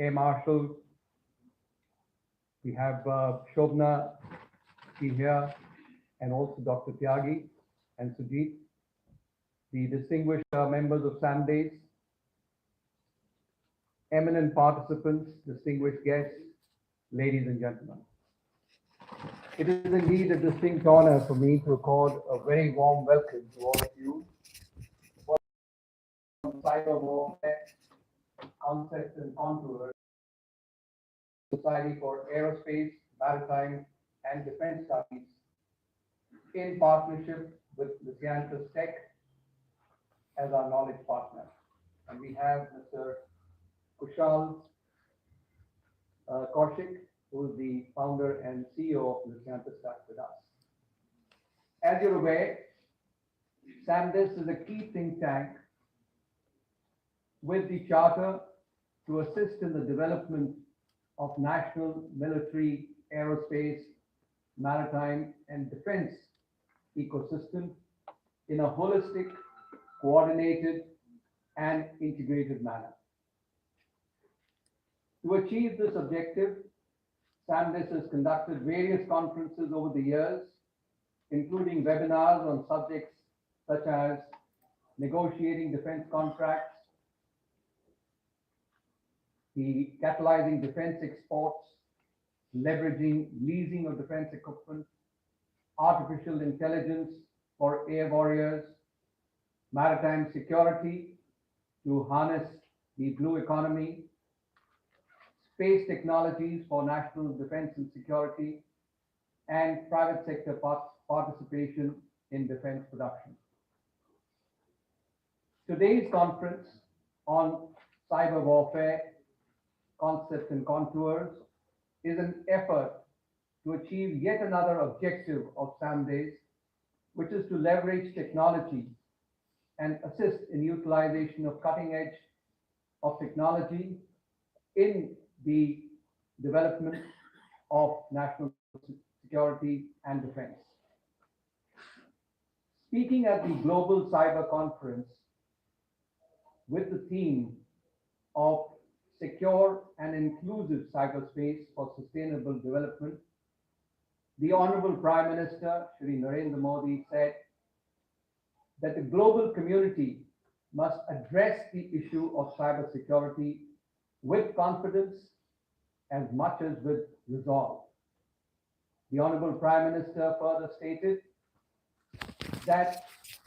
Air Marshal, we have Shobna here, and also Dr. Tyagi and Sujit, the distinguished members of SAMDAYS, eminent participants, distinguished guests, ladies and gentlemen. It is indeed a distinct honor for me to record a very warm welcome to all of you on cyber warfare, concepts and contours, Society for Aerospace, Maritime and Defense Studies, in partnership with Luciantis Tech as our knowledge partner. And we have Mr. Kushal Kaushik, who is the founder and CEO of Luciantis Tech with us. As you're aware, SAMDAYS is a key think tank with the charter to assist in the development of national military, aerospace, maritime, and defense ecosystem in a holistic, coordinated, and integrated manner. To achieve this objective, SAMDAYS has conducted various conferences over the years, including webinars on subjects such as negotiating defense contracts, the catalyzing defense exports, leveraging leasing of defense equipment, artificial intelligence for air warriors, maritime security to harness the blue economy, space technologies for national defense and security, and private sector participation in defense production. Today's conference on cyber warfare, concepts and contours is an effort to achieve yet another objective of SAMDAYS, which is to leverage technology and assist in utilization of cutting edge of technology in the development of national security and defense. Speaking at the Global Cyber Conference with the theme of Secure and Inclusive Cyberspace for Sustainable Development, the Honorable Prime Minister, Shri Narendra Modi, said that the global community must address the issue of cybersecurity with confidence as much as with resolve. The Honorable Prime Minister further stated that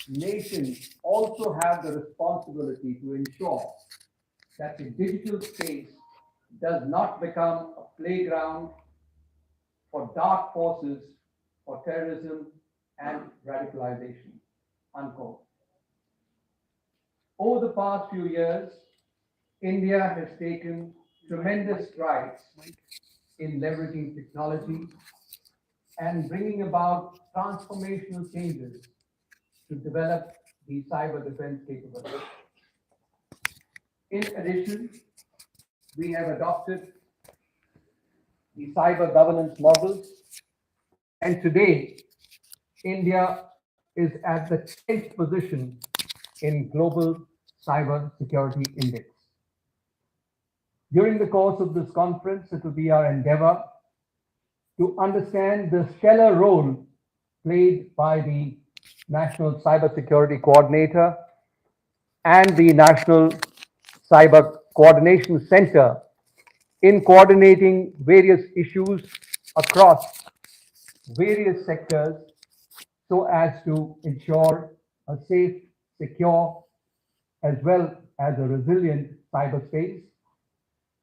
nations also have the responsibility to ensure that the digital space does not become a playground for dark forces, for terrorism and radicalization, unquote. Over the past few years, India has taken tremendous strides in leveraging technology and bringing about transformational changes to develop the cyber defense capability. In addition, we have adopted the cyber governance models, and today, India is at the 10th position in Global Cyber Security Index. During the course of this conference, it will be our endeavor to understand the stellar role played by the National Cybersecurity Coordinator and the National Cyber Coordination Center in coordinating various issues across various sectors so as to ensure a safe, secure, as well as a resilient cyberspace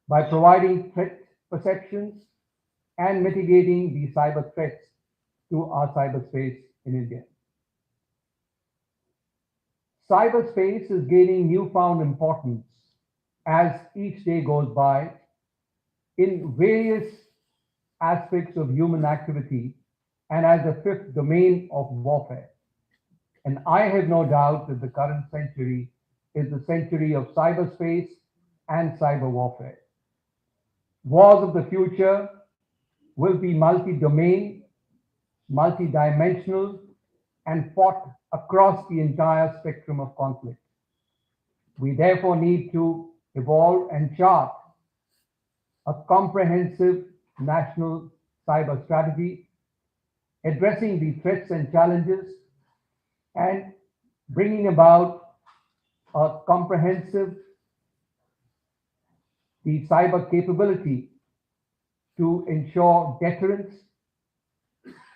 by providing threat perceptions and mitigating the cyber threats to our cyberspace in India. Cyberspace is gaining newfound importance as each day goes by in various aspects of human activity and as a fifth domain of warfare. And I have no doubt that the current century is the century of cyberspace and cyber warfare. Wars of the future will be multi-domain, multi-dimensional, and fought across the entire spectrum of conflict. We therefore need to evolve and chart a comprehensive national cyber strategy, addressing the threats and challenges, and bringing about a comprehensive the cyber capability to ensure deterrence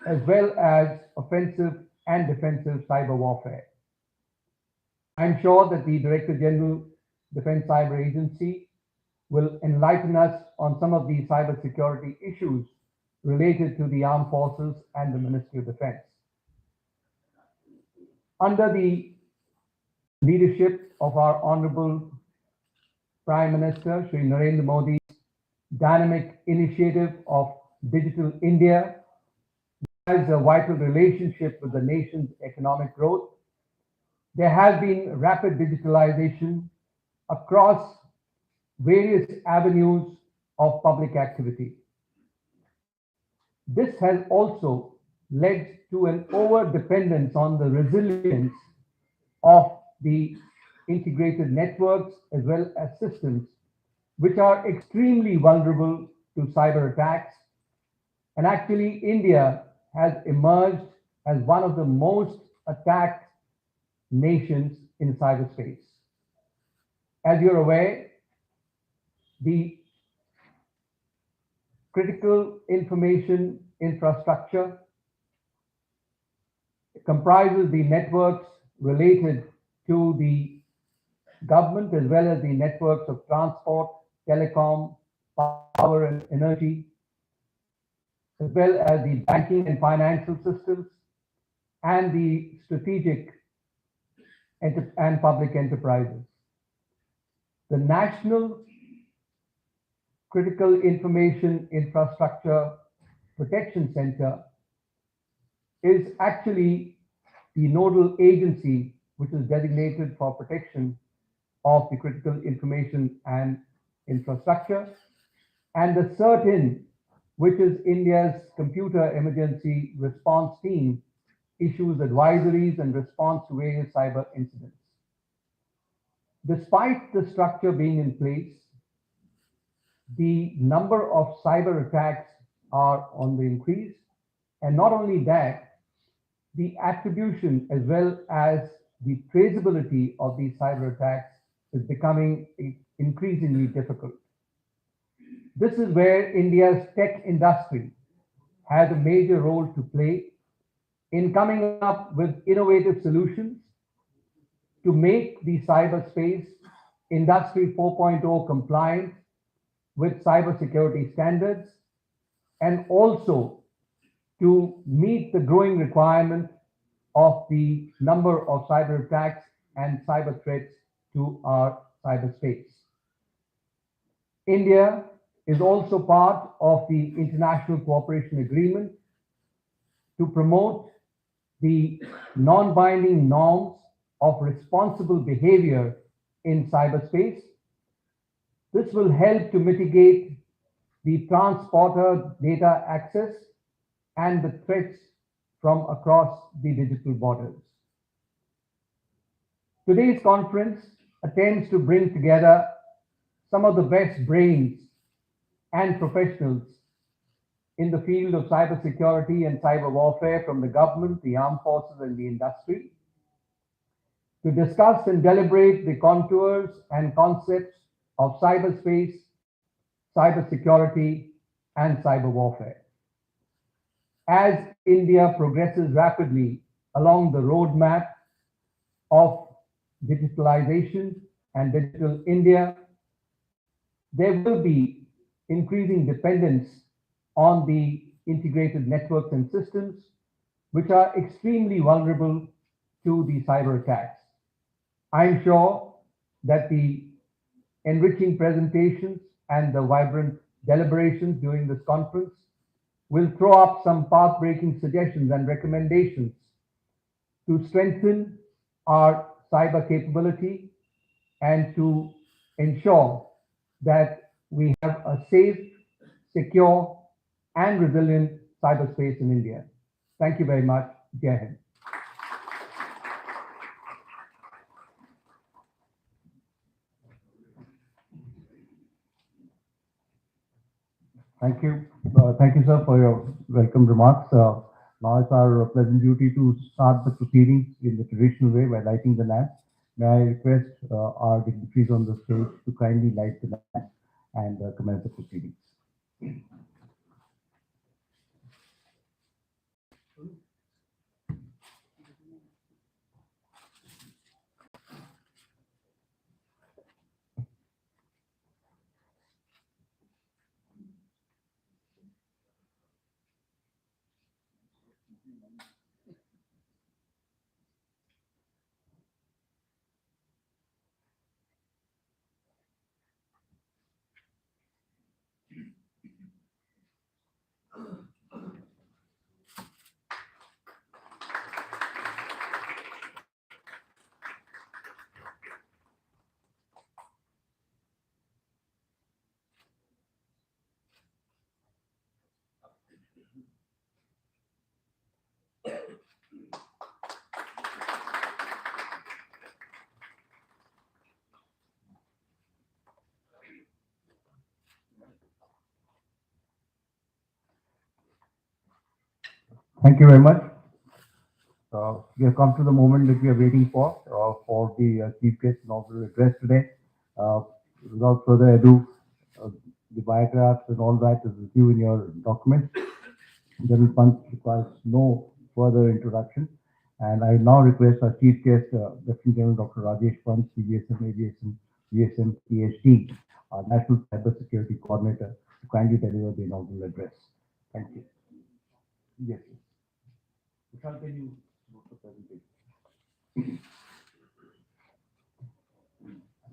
as well as offensive and defensive cyber warfare. I'm sure that the Director General Defense Cyber Agency will enlighten us on some of the cybersecurity issues related to the armed forces and the Ministry of Defense. Under the leadership of our Honorable Prime Minister, Shri Narendra Modi's dynamic initiative of Digital India, has a vital relationship with the nation's economic growth. There has been rapid digitalization across various avenues of public activity. This has also led to an over-dependence on the resilience of the integrated networks as well as systems, which are extremely vulnerable to cyber attacks. And actually, India has emerged as one of the most attacked nations in cyberspace. As you're aware, the critical information infrastructure comprises the networks related to the government as well as the networks of transport, telecom, power and energy, as well as the banking and financial systems and the strategic and public enterprises. The National Critical Information Infrastructure Protection Center is actually the nodal agency which is designated for protection of the critical information and infrastructure, and the CERT-In, which is India's computer emergency response team, issues advisories and response to various cyber incidents. Despite the structure being in place, the number of cyber attacks are on the increase, and not only that, the attribution as well as the traceability of these cyber attacks is becoming increasingly difficult. This is where India's tech industry has a major role to play in coming up with innovative solutions to make the cyberspace Industry 4.0 compliant with cybersecurity standards, and also to meet the growing requirement of the number of cyber attacks and cyber threats to our cyberspace. India is also part of the International Cooperation Agreement to promote the non-binding norms of responsible behavior in cyberspace. This will help to mitigate the transporter data access and the threats from across the digital borders. Today's conference attempts to bring together some of the best brains and professionals in the field of cybersecurity and cyber warfare from the government, the armed forces, and the industry to discuss and deliberate the contours and concepts of cyberspace, cybersecurity, and cyber warfare. As India progresses rapidly along the roadmap of digitalization and digital India, there will be increasing dependence on the integrated networks and systems, which are extremely vulnerable to the cyber attacks. I'm sure that the enriching presentations and the vibrant deliberations during this conference will throw up some path-breaking suggestions and recommendations to strengthen our cyber capability and to ensure that we have a safe, secure, and resilient cyberspace in India. Thank you very much. Jai Hind. Thank you. Thank you, sir, for your welcome remarks. Now it's our pleasant duty to start the proceedings in the traditional way by lighting the lamp. May I request our dignitaries on the stage to kindly light the lamp and commence the proceedings. Thank you very much. We have come to the moment that we are waiting for the chief guest inaugural address today. Uh, Without further ado, uh, the biographs and all that is with you in your documents. General Punch requires no further introduction. And I now request our chief guest, Lieutenant General Dr. Rajesh Pant, CGSM, Aviation, GSM, PhD, our National Cybersecurity Coordinator, to kindly deliver the inaugural address. Thank you. Yes. Vishal, can you note the presentation?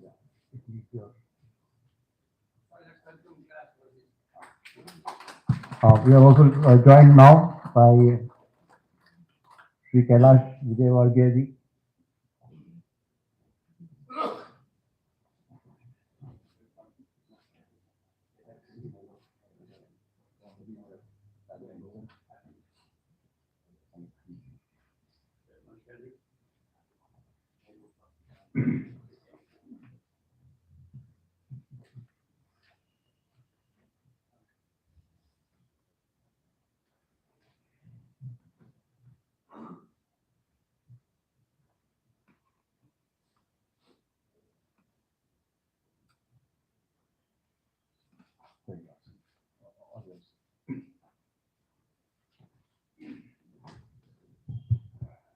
Yeah. It needs your- We are also joined now by Sri Kailash Vijaywargiya.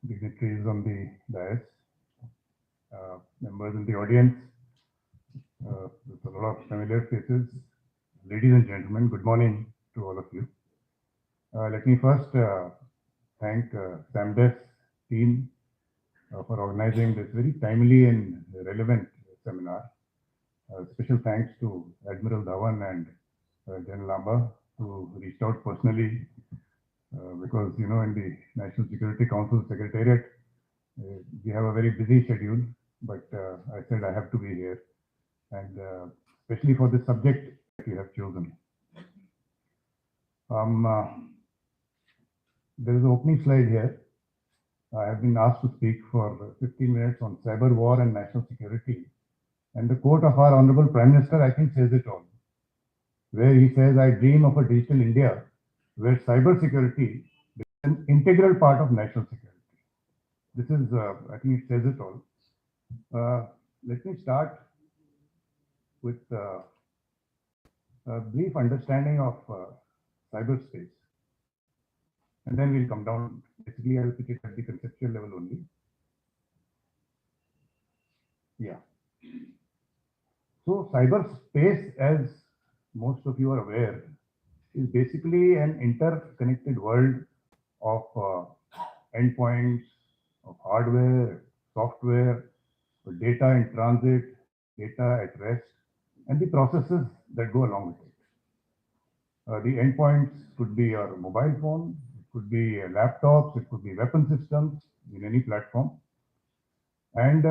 Dignitaries on the dais, members in the audience, with a lot of familiar faces. Ladies and gentlemen, good morning to all of you. Let me first thank SAMDES team for organizing this very timely and relevant seminar. Special thanks to Admiral Dhawan and General Lamba, who reached out personally because, you know, in the National Security Council Secretariat, we have a very busy schedule, but I said I have to be here, and especially for this subject that you have chosen. There is an opening slide here. I have been asked to speak for 15 minutes on cyber war and national security. And the quote of our Honorable Prime Minister, I think, says it all, where he says, I dream of a digital India where cyber security is an integral part of national security. This is, I think it says it all. Let me start with a brief understanding of cyberspace. And then we'll come down. Basically, I'll pitch it at the conceptual level only. Yeah. So cyberspace, as most of you are aware, is basically an interconnected world of endpoints, of hardware, software, data in transit, data at rest, and the processes that go along with it. The endpoints could be your mobile phone, it could be laptops, it could be weapon systems in any platform. And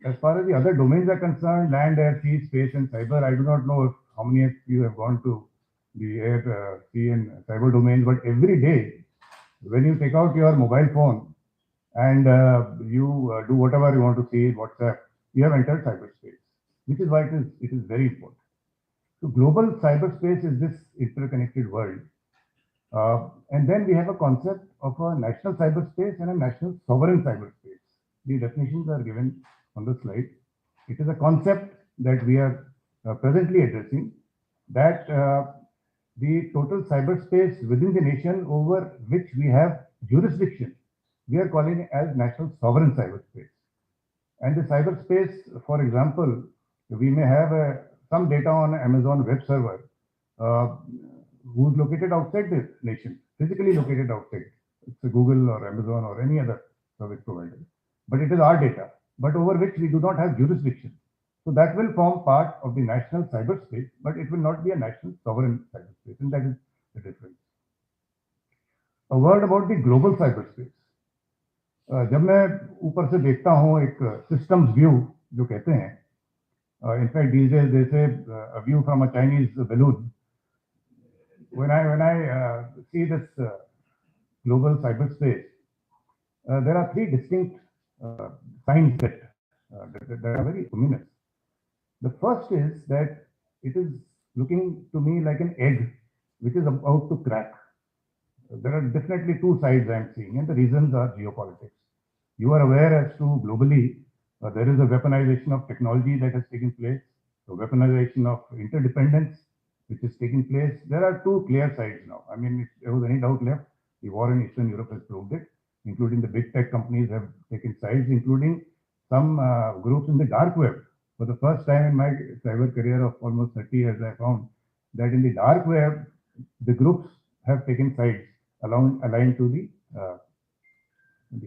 as far as the other domains are concerned, land, air, sea, space, and cyber, I do not know if how many of you have gone to the air, sea, and cyber domains, but every day when you take out your mobile phone and you do whatever you want to see, WhatsApp, you have entered cyberspace, which is why it is very important. So global cyberspace is this interconnected world. And then we have a concept of a national cyberspace and a national sovereign cyberspace. The definitions are given on the slide. It is a concept that we are presently addressing, that the total cyberspace within the nation over which we have jurisdiction, we are calling it as national sovereign cyberspace. And the cyberspace, for example, we may have some data on Amazon web server uh, who's located outside the nation, physically located outside. It's a Google or Amazon or any other service provider. But it is our data, but over which we do not have jurisdiction. So that will form part of the national cyberspace, but it will not be a national sovereign cyberspace, and that is the difference. A word about the global cyberspace. जब मैं ऊपर से देखता हूँ एक systems view जो कहते हैं, in fact these days they say a view from a Chinese balloon. When I see this global cyberspace, there are three distinct signs that are very luminous. The first is that it is looking to me like an egg which is about to crack. There are definitely two sides I am seeing, and the reasons are geopolitics. You are aware as to globally there is a weaponization of technology that has taken place, the weaponization of interdependence which is taking place. There are two clear sides now. I mean, if there was any doubt left, the war in Eastern Europe has proved it, including the big tech companies have taken sides, including some groups in the dark web. For the first time in my cyber career of almost 30 years, I found that in the dark web, the groups have taken sides aligned to the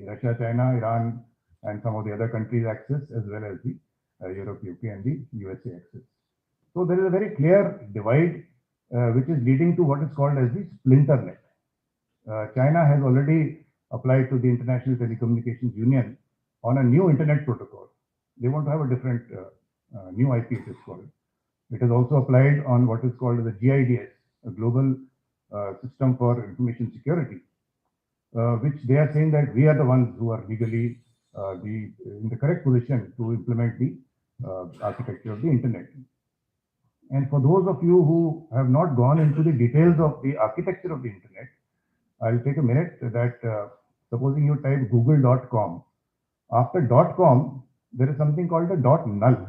Russia, China, Iran, and some of the other countries' axis, as well as the Europe, UK, and the USA axis. So there is a very clear divide, which is leading to what is called as the splinter net. China has already applied to the International Telecommunications Union on a new internet protocol. They want to have a different new IP, it is called. It has also applied on what is called the GIDS, a global system for information security, which they are saying that we are the ones who are legally in the correct position to implement the architecture of the internet. And for those of you who have not gone into the details of the architecture of the internet, I'll take a minute that supposing you type google.com, after .com, there is something called a .null,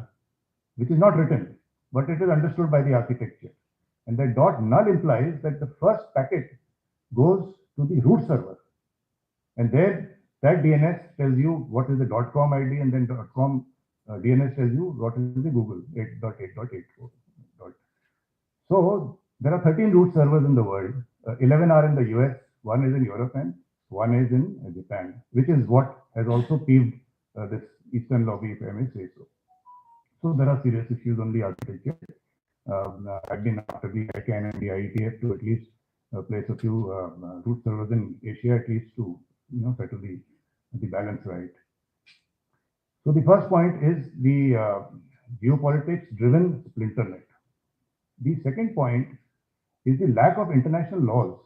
which is not written, but it is understood by the architecture. And that .null implies that the first packet goes to the root server. And there, that DNS tells you what is the .com ID, and then .com DNS tells you what is the Google 8.8.84. So there are 13 root servers in the world. 11 are in the US, one is in Europe, and one is in Japan, which is what has also peeved this Eastern lobby, if I may say so. So there are serious issues on the architecture. I've been after the ICANN and the IETF to at least place a few root servers in Asia, at least to settle the balance right. So the first point is the geopolitics-driven splinter net. The second point is the lack of international laws.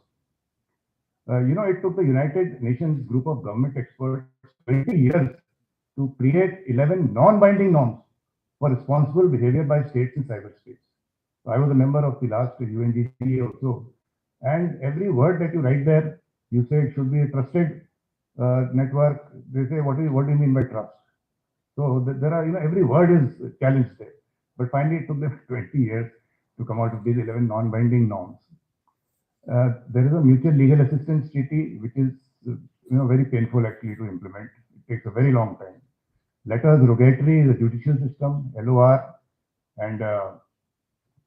It took the United Nations group of government experts 20 years to create 11 non-binding norms for responsible behavior by states in cyberspace. So I was a member of the last UNGC also, and every word that you write there, you say it should be a trusted network. They say, what do you mean by trust? So there are, every word is challenged there. But finally, it took them 20 years to come out with these 11 non-binding norms. There is a mutual legal assistance treaty, which is very painful actually to implement. It takes a very long time. Letters rogatory is a judicial system, LOR, and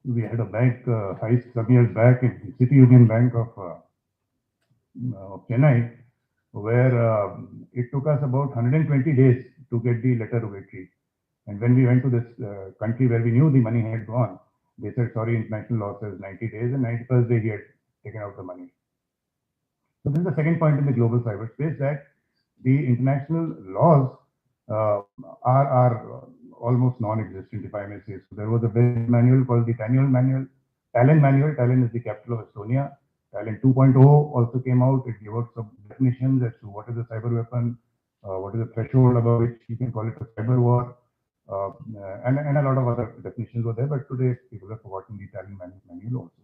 we had a bank heist some years back in the City Union Bank of Chennai, where it took us about 120 days to get the letter rogatory. And when we went to this country where we knew the money had gone, they said, sorry, international law says 90 days, and 91st day he had taken out the money. So this is the second point in the global cyberspace, that the international laws are almost non-existent, if I may say so. There was a manual called the Tallinn manual. Tallinn is the capital of Estonia. Tallinn 2.0 also came out. It gave out some definitions as to what is a cyber weapon, what is the threshold above which you can call it a cyber war. and a lot of other definitions were there, but today people have forgotten the Italian manual also.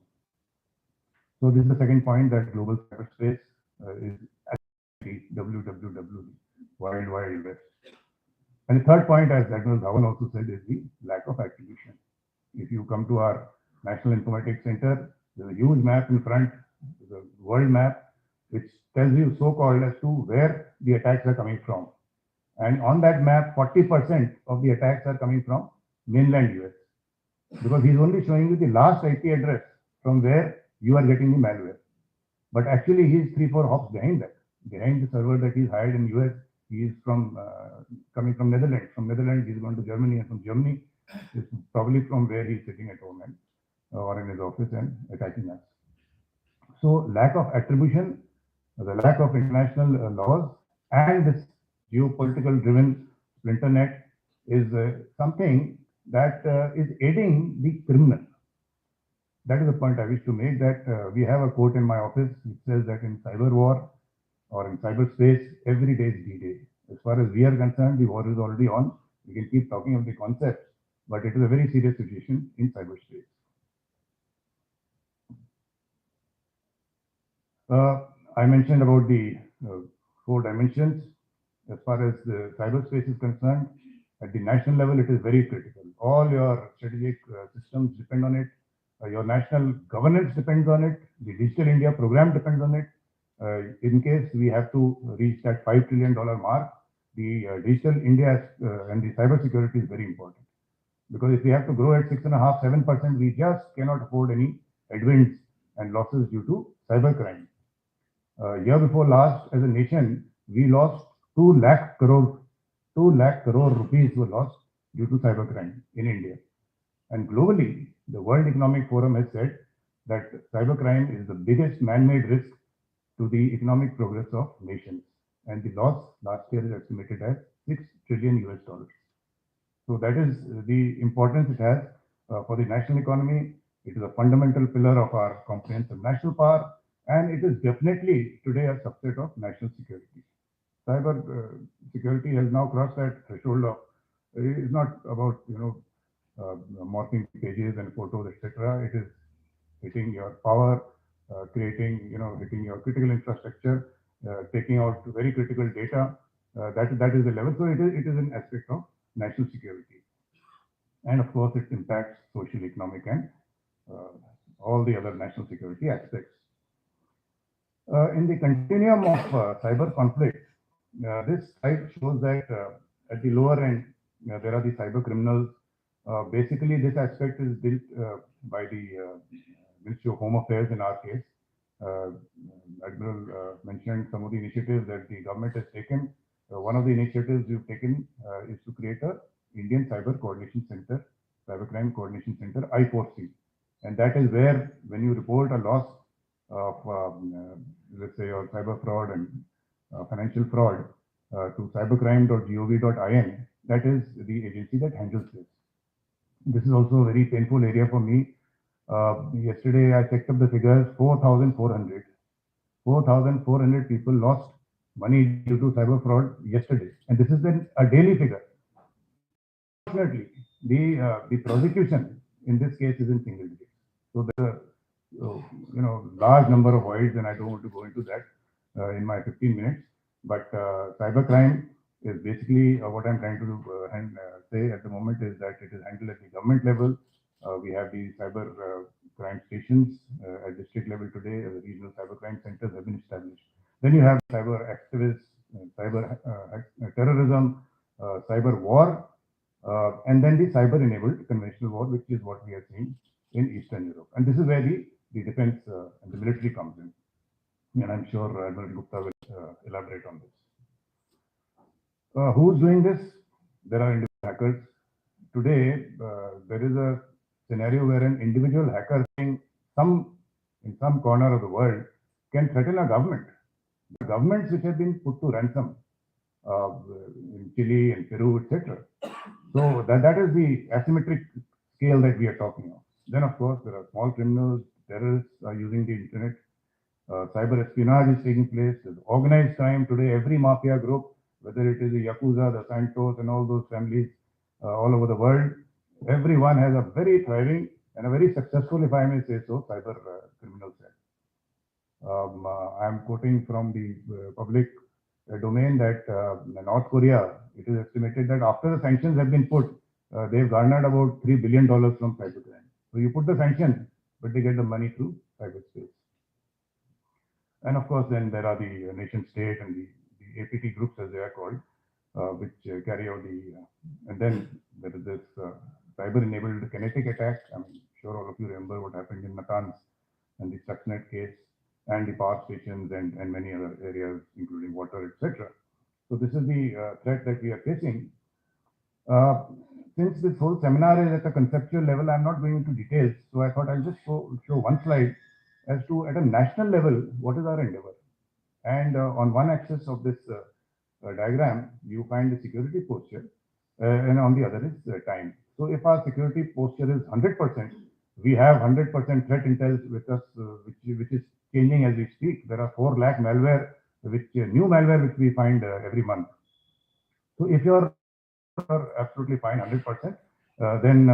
So this is the second point, that global cyberspace is WWW, Wild Wild West. And the third point, as Admiral Dhawan also said, is the lack of attribution. If you come to our National Informatics Center, there's a huge map in front, the world map, which tells you so-called as to where the attacks are coming from. And on that map, 40% of the attacks are coming from mainland US, because he's only showing you the last IP address from where you are getting the malware. But actually, he's 3-4 hops behind that. Behind the server that he's hired in US, he is from coming from Netherlands. From Netherlands, he's gone to Germany, and from Germany, is probably from where he's sitting at home and or in his office and attacking us. So lack of attribution, the lack of international laws, and this geopolitical driven splinter net is something that is aiding the criminal. That is the point I wish to make, that we have a quote in my office which says that in cyber war or in cyberspace, every day is D-Day. As far as we are concerned, the war is already on. We can keep talking of the concept, but it is a very serious situation in cyberspace. I mentioned about the 4 dimensions. As far as the cyberspace is concerned, at the national level, it is very critical. All your strategic systems depend on it. Your national governance depends on it. The Digital India program depends on it. In case we have to reach that $5 trillion mark, the Digital India and the cybersecurity is very important. Because if we have to grow at 6.5%, 7%, we just cannot afford any headwinds and losses due to cybercrime. Year before last, as a nation, we lost 2 lakh crore rupees were lost due to cybercrime in India. And globally, the World Economic Forum has said that cybercrime is the biggest man-made risk to the economic progress of nations. And the loss last year is estimated at $6 trillion. So that is the importance it has for the national economy. It is a fundamental pillar of our comprehensive national power, and it is definitely today a subset of national security. Cyber security has now crossed that threshold of, it is not about, morphing pages and photos, etc. It is hitting your power, creating, hitting your critical infrastructure, taking out very critical data. That is the level. So it is an aspect of national security. And of course, it impacts social, economic, and all the other national security aspects. In the continuum of cyber conflict, this slide shows that at the lower end, there are the cyber criminals. Basically, this aspect is built by the Ministry of Home Affairs in our case. Admiral mentioned some of the initiatives that the government has taken. One of the initiatives we've taken is to create a Indian Cyber Coordination Center, Cybercrime Coordination Center, I4C. And that is where, when you report a loss of, let's say, your cyber fraud and financial fraud to cybercrime.gov.in, that is the agency that handles this. This is also a very painful area for me. Yesterday, I checked up the figures, 4,400 people lost money due to cyber fraud yesterday. And this is then a daily figure. Unfortunately, the prosecution in this case is in single digits. So there's a large number of voids, and I don't want to go into that in my 15 minutes. But cybercrime is basically what I'm trying to say at the moment is that it is handled at the government level. We have the cyber crime stations at district level today. The regional cybercrime centers have been established. Then you have cyber activists, cyber terrorism, cyber war, and then the cyber-enabled conventional war, which is what we are seeing in Eastern Europe. And this is where the defense and the military comes in. And I'm sure Admiral Gupta will elaborate on this. Who's doing this? There are individual hackers. Today, there is a scenario where an individual hacker in some corner of the world can threaten a government. The governments which have been put to ransom in Chile and Peru, etc. So that is the asymmetric scale that we are talking of. Then, of course, there are small criminals, terrorists are using the internet. Cyber espionage is taking place. There's organized crime today. Every mafia group, whether it is the Yakuza, the Santos, and all those families, all over the world. Everyone has a very thriving and a very successful, if I may say so, cyber criminal cell. I'm quoting from the public domain that North Korea, it is estimated that after the sanctions have been put, they've garnered about $3 billion from cybercrime. So you put the sanction, but they get the money through cyberspace. And of course, then there are the nation state and the APT groups, as they are called, which carry out and then there is this cyber-enabled kinetic attack. I'm sure all of you remember what happened in Natanz and the Stuxnet case and the power stations and many other areas, including water, etc. So this is the threat that we are facing. Since this whole seminar is at a conceptual level, I'm not going into details. So I thought I'll just show one slide as to at a national level, what is our endeavor. And on one axis of this diagram, you find the security posture, and on the other is time. So if our security posture is 100%, we have 100% threat intel with us, which is changing as we speak. There are 4 lakh malware, new malware which we find every month. So if you're absolutely fine 100%, then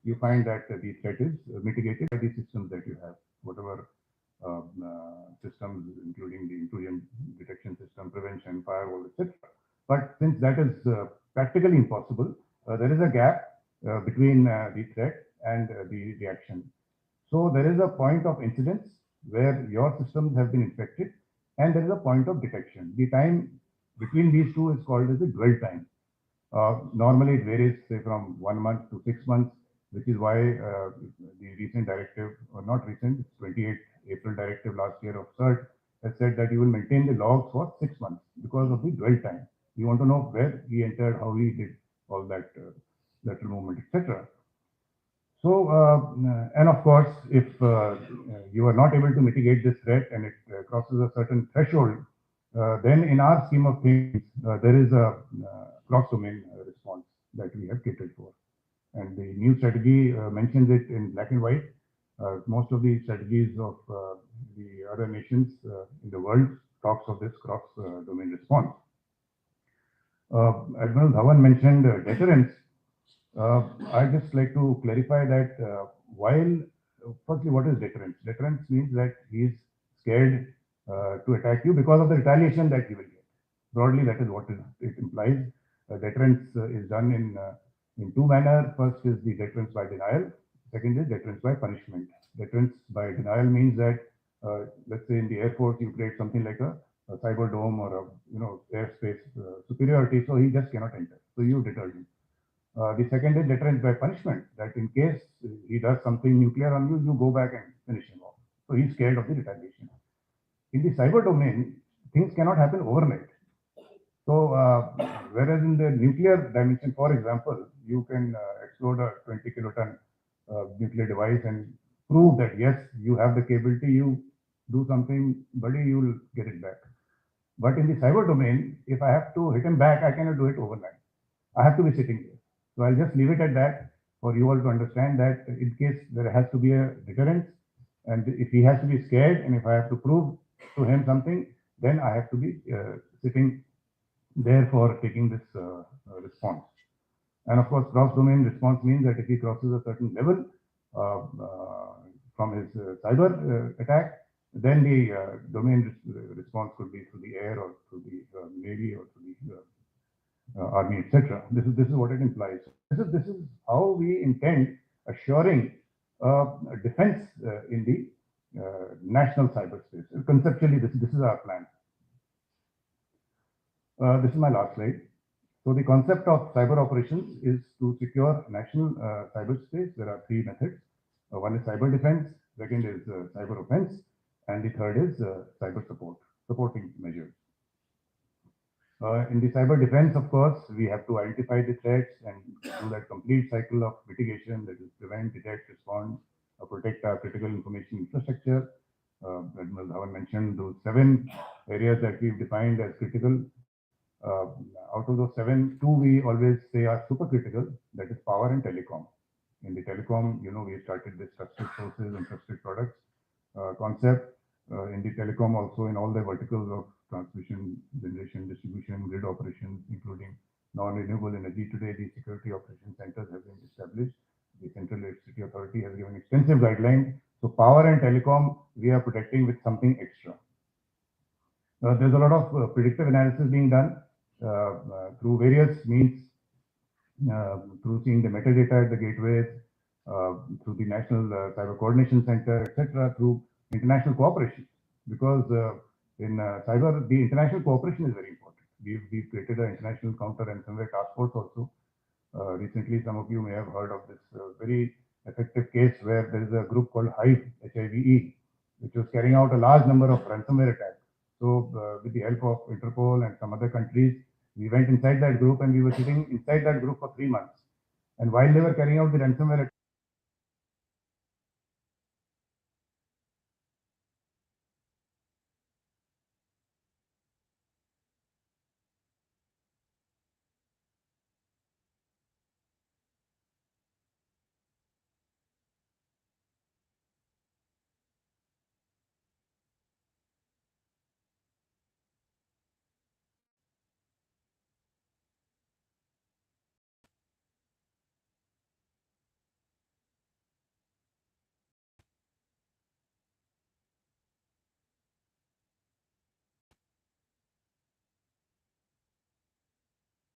you find that the threat is mitigated by the systems that you have, whatever systems, including the intrusion detection system, prevention, firewall, etc. But since that is practically impossible, there is a gap between the threat and the reaction. So there is a point of incidence where your systems have been infected, and there is a point of detection. The time between these two is called as the dwell time. Normally it varies, say, from 1 month to 6 months, which is why the recent directive, or not recent, it's 28 April directive last year of CERT has said that you will maintain the logs for 6 months because of the dwell time. You want to know where he entered, how he did all that lateral movement, etc. So, and of course, if you are not able to mitigate this threat and it crosses a certain threshold, then in our scheme of things, there is a cross-domain response that we have catered for. And the new strategy mentions it in black and white. Most of the strategies of the other nations in the world talks of this cross-domain response. Admiral Dhawan mentioned deterrence. I'd just like to clarify that while, firstly, what is deterrence? Deterrence means that he is scared to attack you because of the retaliation that he will get. Broadly, that is what it implies. Deterrence is done in 2 manners. First is the deterrence by denial. Second is deterrence by punishment. Deterrence by denial means that, let's say in the Air Force, you create something like a cyber dome or a airspace superiority, so he just cannot enter. So you deter him. The second is deterrence by punishment, that in case he does something nuclear on you, you go back and finish him off. So he's scared of the retaliation. In the cyber domain, things cannot happen overnight. So, whereas in the nuclear dimension, for example, you can explode a 20 kiloton nuclear device and prove that yes, you have the capability, you do something, buddy, you will get it back. But in the cyber domain, if I have to hit him back, I cannot do it overnight. I have to be sitting there. So I'll just leave it at that for you all to understand that in case there has to be a deterrence, and if he has to be scared, and if I have to prove to him something, then I have to be sitting there for taking this response. And of course, cross-domain response means that if he crosses a certain level from his cyber attack, then the domain response could be through the air or through the navy or through the army, etc. This is what it implies. This is how we intend assuring defense in the national cyberspace. Conceptually, this is our plan. This is my last slide. So the concept of cyber operations is to secure national cyberspace. There are 3 methods. One is cyber defense, second is cyber offense, and the third is cyber supporting measures. In the cyber defense, of course, we have to identify the threats and do that complete cycle of mitigation, that is prevent, detect, respond, protect our critical information infrastructure. Admiral Dhawan mentioned those 7 areas that we've defined as critical. Out of those 7, 2 we always say are super critical, that is power and telecom. In the telecom, we started this trusted sources and trusted products concept. In the telecom also, in all the verticals of transmission, generation, distribution, grid operations, including non-renewable energy. Today, the security operation centers have been established. The Central Electricity Authority has given extensive guidelines. So power and telecom, we are protecting with something extra. There's a lot of predictive analysis being done through various means, through seeing the metadata at the gateways, through the National Cyber Coordination Center, etc., through international cooperation. Because in cyber, the international cooperation is very important. We've created an international counter ransomware task force also. Recently, some of you may have heard of this very effective case where there is a group called Hive, HIVE, which was carrying out a large number of ransomware attacks. So, with the help of Interpol and some other countries, we went inside that group and we were sitting inside that group for 3 months. And while they were carrying out the ransomware